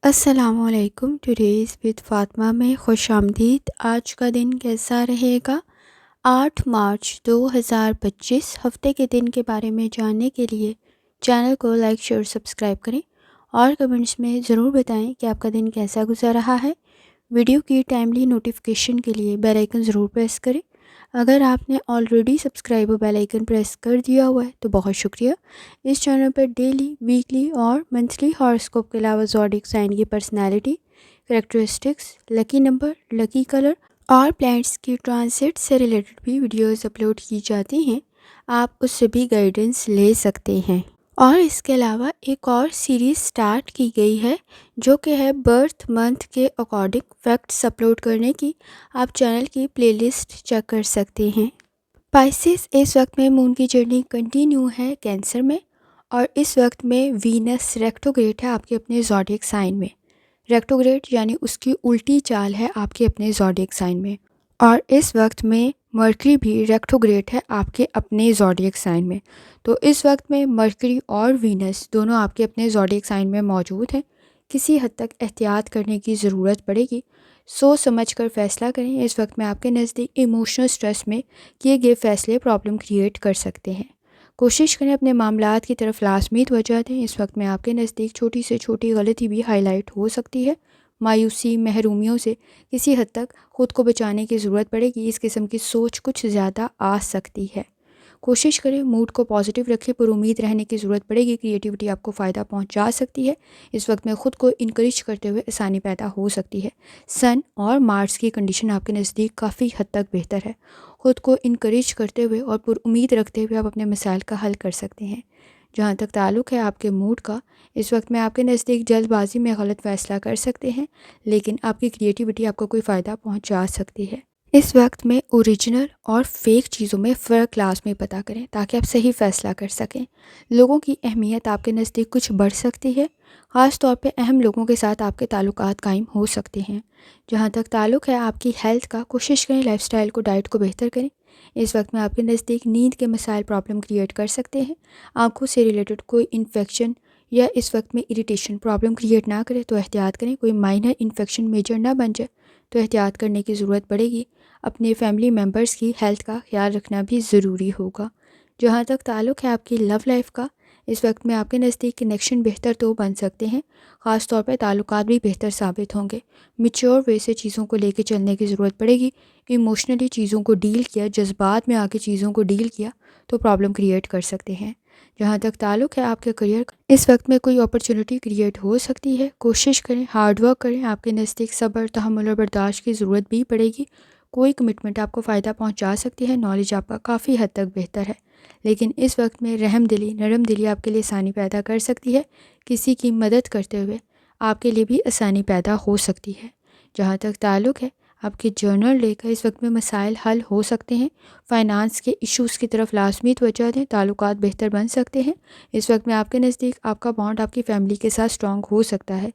السلام علیکم، today's with Fatima میں خوش آمدید۔ آج کا دن کیسا رہے گا؟ 8 مارچ 2025 ہفتے کے دن کے بارے میں جاننے کے لیے چینل کو لائک شیئر سبسکرائب کریں اور کمنٹس میں ضرور بتائیں کہ آپ کا دن کیسا گزر رہا ہے۔ ویڈیو کی ٹائملی نوٹیفیکیشن کے لیے بیل آئیکن ضرور پریس کریں۔ اگر آپ نے already subscribe bell icon press کر دیا ہوا ہے تو بہت شکریہ۔ اس چینل پر ڈیلی، ویکلی اور منتھلی ہاراسکوپ کے علاوہ زوڈیک سائن کی personality, characteristics, lucky number, lucky colour اور پلانٹس کی ٹرانزٹ سے ریلیٹڈ بھی ویڈیوز اپلوڈ کی جاتی ہیں۔ آپ اس سے بھی گائیڈنس لے سکتے ہیں۔ اور اس کے علاوہ ایک اور سیریز سٹارٹ کی گئی ہے جو کہ ہے برتھ منتھ کے اکارڈنگ فیکٹس اپلوڈ کرنے کی۔ آپ چینل کی پلے لسٹ چیک کر سکتے ہیں۔ پائسس اس وقت میں مون کی جرنی کنٹینیو ہے کینسر میں، اور اس وقت میں وینس ریکٹوگریڈ ہے آپ کے اپنے زوڈیک سائن میں۔ ریکٹوگریڈ یعنی اس کی الٹی چال ہے آپ کے اپنے زوڈیک سائن میں، اور اس وقت میں مرکری بھی ریکٹوگریڈ ہے آپ کے اپنے زوڈیک سائن میں۔ تو اس وقت میں مرکری اور وینس دونوں آپ کے اپنے زوڈیک سائن میں موجود ہیں۔ کسی حد تک احتیاط کرنے کی ضرورت پڑے گی، سوچ سمجھ کر فیصلہ کریں۔ اس وقت میں آپ کے نزدیک ایموشنل سٹریس میں کیے گئے فیصلے پرابلم کریٹ کر سکتے ہیں۔ کوشش کریں اپنے معاملات کی طرف لازمی توجہ دیں۔ اس وقت میں آپ کے نزدیک چھوٹی سے چھوٹی غلطی بھی ہائی لائٹ ہو سکتی ہے۔ مایوسی، محرومیوں سے کسی حد تک خود کو بچانے کی ضرورت پڑے گی۔ اس قسم کی سوچ کچھ زیادہ آ سکتی ہے۔ کوشش کریں موڈ کو پازیٹیو رکھیں، پر امید رہنے کی ضرورت پڑے گی۔ کریٹیوٹی آپ کو فائدہ پہنچا سکتی ہے۔ اس وقت میں خود کو انکریج کرتے ہوئے آسانی پیدا ہو سکتی ہے۔ سن اور مارس کی کنڈیشن آپ کے نزدیک کافی حد تک بہتر ہے۔ خود کو انکریج کرتے ہوئے اور پر امید رکھتے ہوئے آپ اپنے مسائل کا حل کر سکتے ہیں۔ جہاں تک تعلق ہے آپ کے موڈ کا، اس وقت میں آپ کے نزدیک جلد بازی میں غلط فیصلہ کر سکتے ہیں، لیکن آپ کی کریٹیوٹی آپ کو کوئی فائدہ پہنچا سکتی ہے۔ اس وقت میں اوریجنل اور فیک چیزوں میں فرق لازمی پتہ کریں تاکہ آپ صحیح فیصلہ کر سکیں۔ لوگوں کی اہمیت آپ کے نزدیک کچھ بڑھ سکتی ہے، خاص طور پہ اہم لوگوں کے ساتھ آپ کے تعلقات قائم ہو سکتے ہیں۔ جہاں تک تعلق ہے آپ کی ہیلتھ کا، کوشش کریں لائف سٹائل کو، ڈائٹ کو بہتر کریں۔ اس وقت میں آپ کے نزدیک نیند کے مسائل پرابلم کریٹ کر سکتے ہیں۔ آنکھوں سے ریلیٹڈ کوئی انفیکشن یا اس وقت میں اریٹیشن پرابلم کریٹ نہ کرے تو احتیاط کریں۔ کوئی مائنر انفیکشن میجر نہ بن جائے تو احتیاط کرنے کی ضرورت پڑے گی۔ اپنے فیملی ممبرس کی ہیلتھ کا خیال رکھنا بھی ضروری ہوگا۔ جہاں تک تعلق ہے آپ کی لو لائف کا، اس وقت میں آپ کے نزدیک کنیکشن بہتر تو بن سکتے ہیں، خاص طور پہ تعلقات بھی بہتر ثابت ہوں گے۔ میچور وے سے چیزوں کو لے کے چلنے کی ضرورت پڑے گی۔ ایموشنلی چیزوں کو ڈیل کیا، جذبات میں آ کے چیزوں کو ڈیل کیا تو پرابلم کریٹ کر سکتے ہیں۔ جہاں تک تعلق ہے آپ کے کریئر کا، اس وقت میں کوئی اپرچونٹی کریٹ ہو سکتی ہے۔ کوشش کریں، ہارڈ ورک کریں۔ آپ کے نزدیک صبر، تحمل اور برداشت کی ضرورت بھی پڑے گی۔ کوئی کمٹمنٹ آپ کو فائدہ پہنچا سکتی ہے۔ نالج آپ کا کافی حد تک بہتر ہے، لیکن اس وقت میں رحم دلی، نرم دلی آپ کے لیے آسانی پیدا کر سکتی ہے۔ کسی کی مدد کرتے ہوئے آپ کے لیے بھی آسانی پیدا ہو سکتی ہے۔ جہاں تک تعلق ہے آپ کے جرنل لے کر، اس وقت میں مسائل حل ہو سکتے ہیں۔ فائنانس کے ایشوز کی طرف لازمی توجہ دیں، تعلقات بہتر بن سکتے ہیں۔ اس وقت میں آپ کے نزدیک آپ کا بانڈ آپ کی فیملی کے ساتھ اسٹرانگ ہو سکتا ہے۔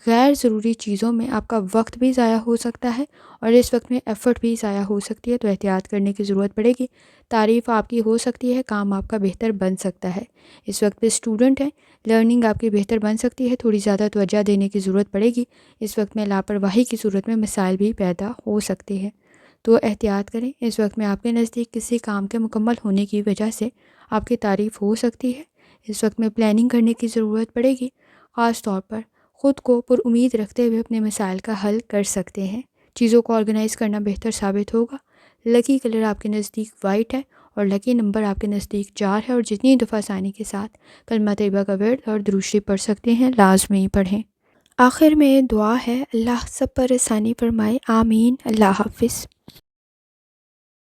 غیر ضروری چیزوں میں آپ کا وقت بھی ضائع ہو سکتا ہے، اور اس وقت میں ایفرٹ بھی ضائع ہو سکتی ہے، تو احتیاط کرنے کی ضرورت پڑے گی۔ تعریف آپ کی ہو سکتی ہے، کام آپ کا بہتر بن سکتا ہے۔ اس وقت پہ اسٹوڈنٹ ہیں، لرننگ آپ کی بہتر بن سکتی ہے، تھوڑی زیادہ توجہ دینے کی ضرورت پڑے گی۔ اس وقت میں لاپرواہی کی صورت میں مسائل بھی پیدا ہو سکتے ہیں، تو احتیاط کریں۔ اس وقت میں آپ کے نزدیک کسی کام کے مکمل ہونے کی وجہ سے آپ کی تعریف ہو سکتی ہے۔ اس وقت میں پلاننگ کرنے کی ضرورت پڑے گی، خاص طور پر خود کو پر امید رکھتے ہوئے اپنے مسائل کا حل کر سکتے ہیں۔ چیزوں کو آرگنائز کرنا بہتر ثابت ہوگا۔ لکی کلر آپ کے نزدیک وائٹ ہے، اور لکی نمبر آپ کے نزدیک 4 ہے، اور جتنی دفعہ آسانی کے ساتھ کلمہ طیبہ کا ورد اور درود شریف پڑھ سکتے ہیں لازمی پڑھیں۔ آخر میں دعا ہے، اللہ سب پر آسانی فرمائے، آمین۔ اللہ حافظ۔